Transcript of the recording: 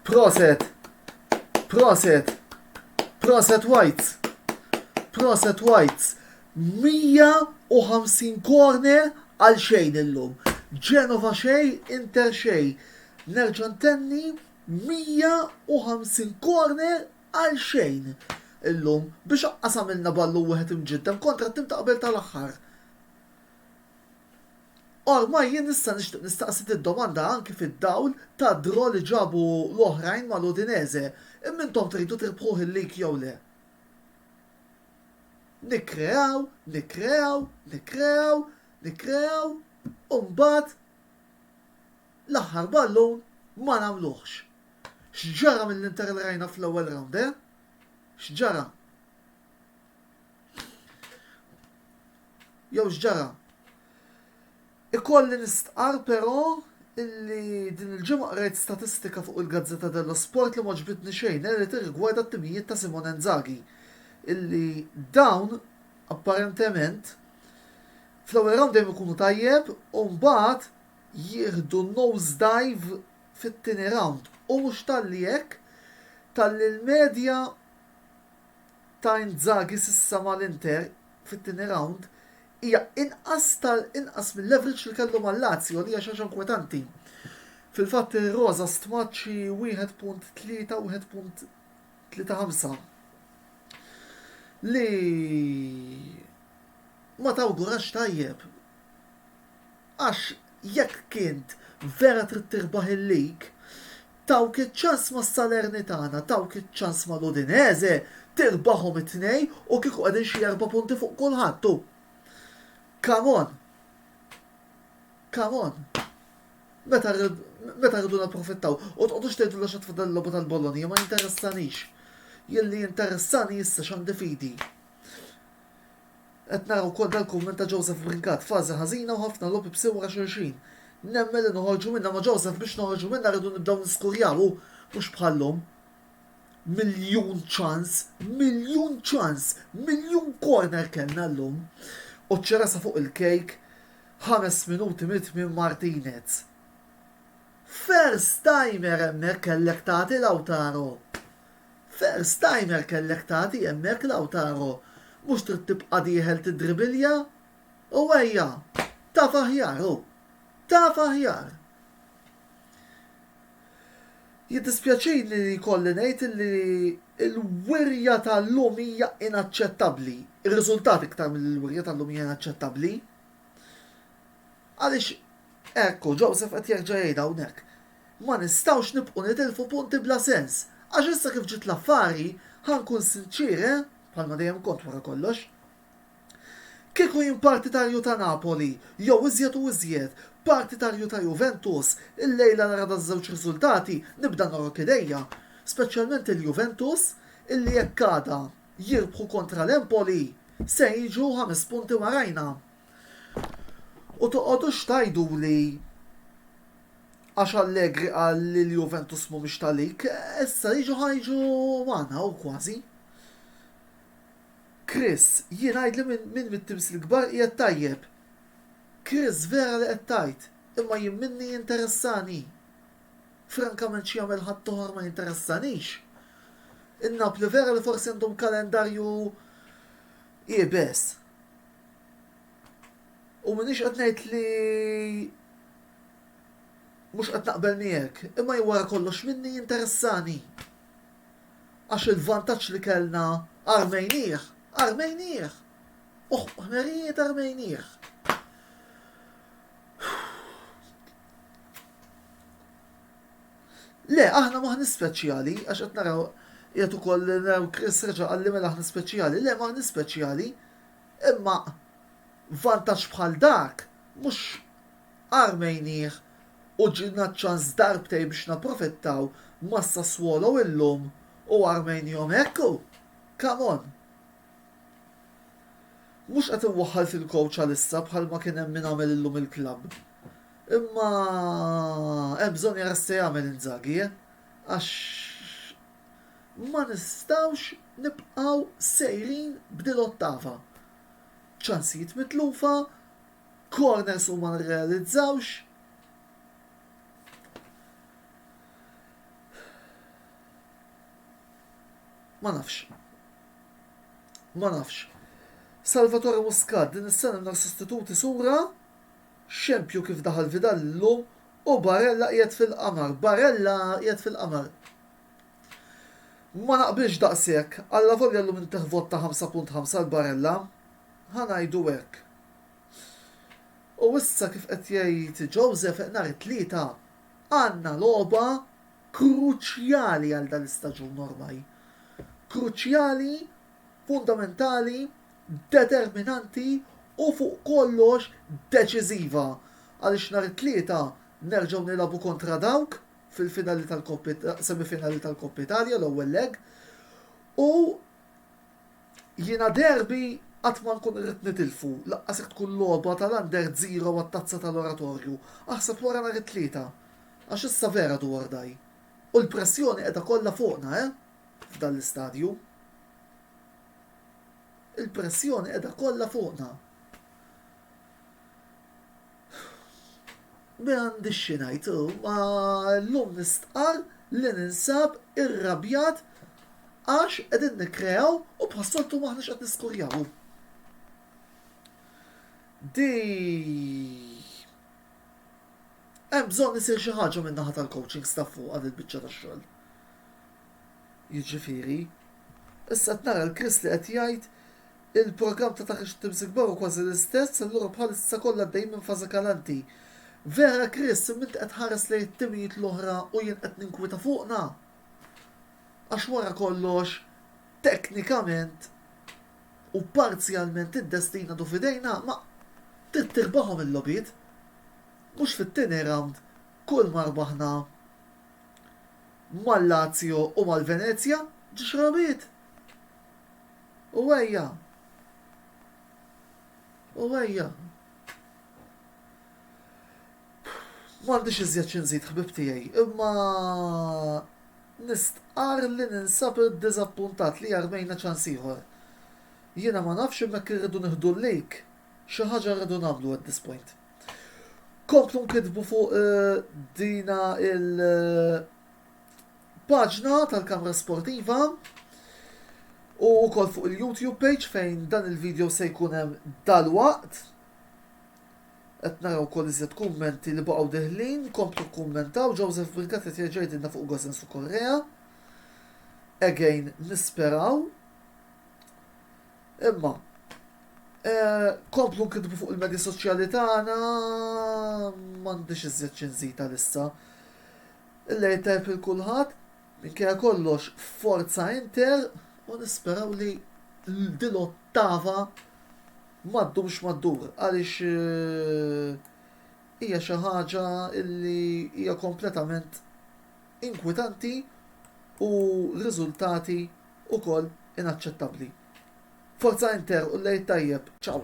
Proset, proset, proset Whites, proset Whites. 150 corner għal xejn illum. Genova xej, Inter xej. Nerġa' ntenni 150 corner għal xejn illum biex qasamilna ballu wieħed imġiddem kontra t-tim ta' qabel tal-aħħar. Orma jien nista' nixtieq nistaqsit id-domanda anki fid-dawl ta' dro li ġabu l-oħrajn mal-Udinese. Immintom tridu tirbħuh il-lik jew le. Nikkreaw, u mbagħad l-aħħar ballun ma nagħmluhx. X'ġara mill-Inter li rajna fl-ewwel round, X'ġara? Jew x'ġara? Ikolli nistqar però illi din il-ġimgħa qrejt statistika fuq il-Gazzetta dello Sport li m'oġbitni xejn li tirrigwarda t-timijiet ta' Simone Inzaghi. Illi dawn apparentement fl-ewwel round dejjem ikunu tajjeb u mbagħad jieħdu nosedive fit-tieni round. U mhux tal-li hekk tal-li l-medja ta' Inzaghi s'issa mal-Inter fit-tieni round hija inqas mill-leverage li kellu mal-Lazio li hija xi ħaġa inkwetanti. Fil-fatt ir-Rosa stmaċċi 1.3 u 1.35 li ma tawgurax tajjeb. Għax jekk kient vera trid tirbaħ il-lig, tawk iċ-ċans ma' Salernitana, tawk iċ-ċans ma' l-Udinese, tirbaħhom it-tnej u kieku qegħdin xi 4 punti fuq kulħadd. Come on. Meta rridu napprofittaw. U tqogħdux tgħidu l tfadal l-logħba tal-Bologna, ma jinteressanix. Jelli interessani issa x'għandi fidi. Qed naraw wkoll dal-kumment ta' Joseph Brinkat, fażi ħażina u ħafna lobi b'sewra xulxin. Nemmel li noħorġu minnha ma' Joseph biex noħorġu minnha rridu nibdew niskurjaw mhux bħallhom. Miljun ċans, miljun corner kellna llum. U ċerasa fuq il-kejk 5 minuti minn Martinez. First timer hemmhekk kellek tagħti Lautaro. First timer kellek tagħti hemmhekk Lautaro. Mhux trid tibqa' dieħel tidribilja? U ejja, taf aħjar. Jiddispjaċini li jkolli ngħid li l-wirja tal-lum hija inaċċettabbli. Ir-riżultat iktar mill-wirja tal-lum hija inaċċettabbli. Għaliex ekku Joseph qed jerġa' jgħid hawnhekk. Ma nistgħux nibqgħu nitilfu punti bla sens. Għax issa kif ġiet l-affari ħankun sinċir, bħalma dejjem kont wara kollox. Kieku jien partitarju ta' Napoli, jew iżjed partitarju ta' Juventus, il-lejla nara daż-żewġ riżultati nibda norok idejja, speċjalment il-Juventus illi jekk għada jirbħu kontra l-Empoli se jiġu 5 punti warajna. U toqgħodux tgħiduli għax Allegri qal li l-Juventus mhumiex talik, issa ħajġu magħna u kważi. Chris, jien għajdli minn mit-tims l-kbar qiegħed tajjeb. Chris vera li qed tgħid, imma jien minni jinteressani. Frankament xi jagħmel ħadd oħra ma jinteressanix. In-Napli vera li forsi għandhom kalendarju qiebes. U minix qed ngħid li mhux qed naqbel miegħek, imma wara kollox minni jinteressani. Għax il-vantaġġ li kellna Armejnieh. Ħmerijiet Armejnieh. Le, aħna maħni speċjali, għax qed naraw qiegħed ukoll naraw Chris reġa' qalli mela aħna speċjali. Le, maħni speċjali, imma vantaġġ bħal dak mhux Armejnieh u ġilna ċans darbtej biex napprofittaw ma' Sassuolo illum u Armenjom hekku. Come on. Mhux qed inwaħħal fil-coach għalissa bħalma kien hemm min għamel illum il-klabb. Imma hemm bżonn jara se jagħmel Inzaghi, għax ma nistgħux nibqgħu sejrin b'dil ottava. ċansijiet mitlufa, corners u ma nirrealizzawx. Ma nafx. Salvatore Muscat din is-sena nar sostituti sura, xempju kif daħal Vidal illum u Barella qiegħed fil-qamar. Ma naqbilx daqshekk, alla volja llum inti vota 5.5 l-Barella, ħanajdu hekk. U issa kif qed jgħid Joseph nhar it-tlieta għandna logħba kruċjali għal dan l-istaġun ormai. Kruċjali, fundamentali, determinanti u fuq kollox deċiżiva. Għaliex nhar it-tlieta nerġgħu nilagħbu kontra dawk fil-finali semifinali tal-Koppa Italja l-ewwel leg. U jiena derbi qatt ma nkun irrid nitilfu, laqqas tkun logħba tal-under zero għat-tazza tal-oratorju. Aħseb wara nhar it-tlieta. Għax issa vera dwar daj. U l-pressjoni qiegħda kollha fuqna, f'dan l-istadju. Il-pressjoni qiegħda kollha fuqna. Ma għandix xi ngħid, ma llum nistqar li ninsab irrabjat għax qegħdin nikkreaw u bħassoltu maħniex qed niskurjaw. Hemm bżonn isir xi ħaġa min-naħa tal-coaching staff fuq għal il-biċċa tax-xogħol. Jiġifieri, issa qed nara l-Chris li qed jgħid il-programm ta' taħriġ timsik barru kważi l-istess, allura bħalissa kollha għaddej minn faża kalanti. Vera Chris, mint qed ħares lejn it-timijiet l-oħra u jien qed ninkwita fuqna. Għax wara kollox, teknikament u parzjalment id-destina du fidejna, ma trid tirbaħhom il-logħbiet. Mhux fit-tieni round kull ma rbaħna mal-Lazio u mal-Venezia ġiex rabiet. U ejja. M'għandix iżjed xi nżid ħbib tiegħi, imma nistqar li ninsab iddiżappuntat li jarmejna ċans ieħor. Jiena ma nafx hemmhekk irridu nieħdu l-lejk, xi ħaġa rridu nagħmlu at this point. Komplu nkitbu fuq dina il-paġna tal-Kamra Sportiva u wkoll fuq il-YouTube page fejn dan il-video se jkun hemm dalwaqt. Qed naraw wkoll iżjed kummenti li baqgħu deħlin, komplu kummentaw, Joseph Birkat qed jerġgħidilna fuq Gosens u Korea. Again nisperaw. Imma komplu nkitbu fuq il-medji soċjali tagħna m'għandix iżjed xi nżid għalissa. Illejl tajb il-kulħadd, minkejja kollox forza Inter u nisperaw li l-ottava m'għaddux maddur għaliex hija xi ħaġa li hija kompletament inkwitanti u riżultati wkoll inaċċettabbli. Forza Inter u l-lejl tajjeb, ċaw!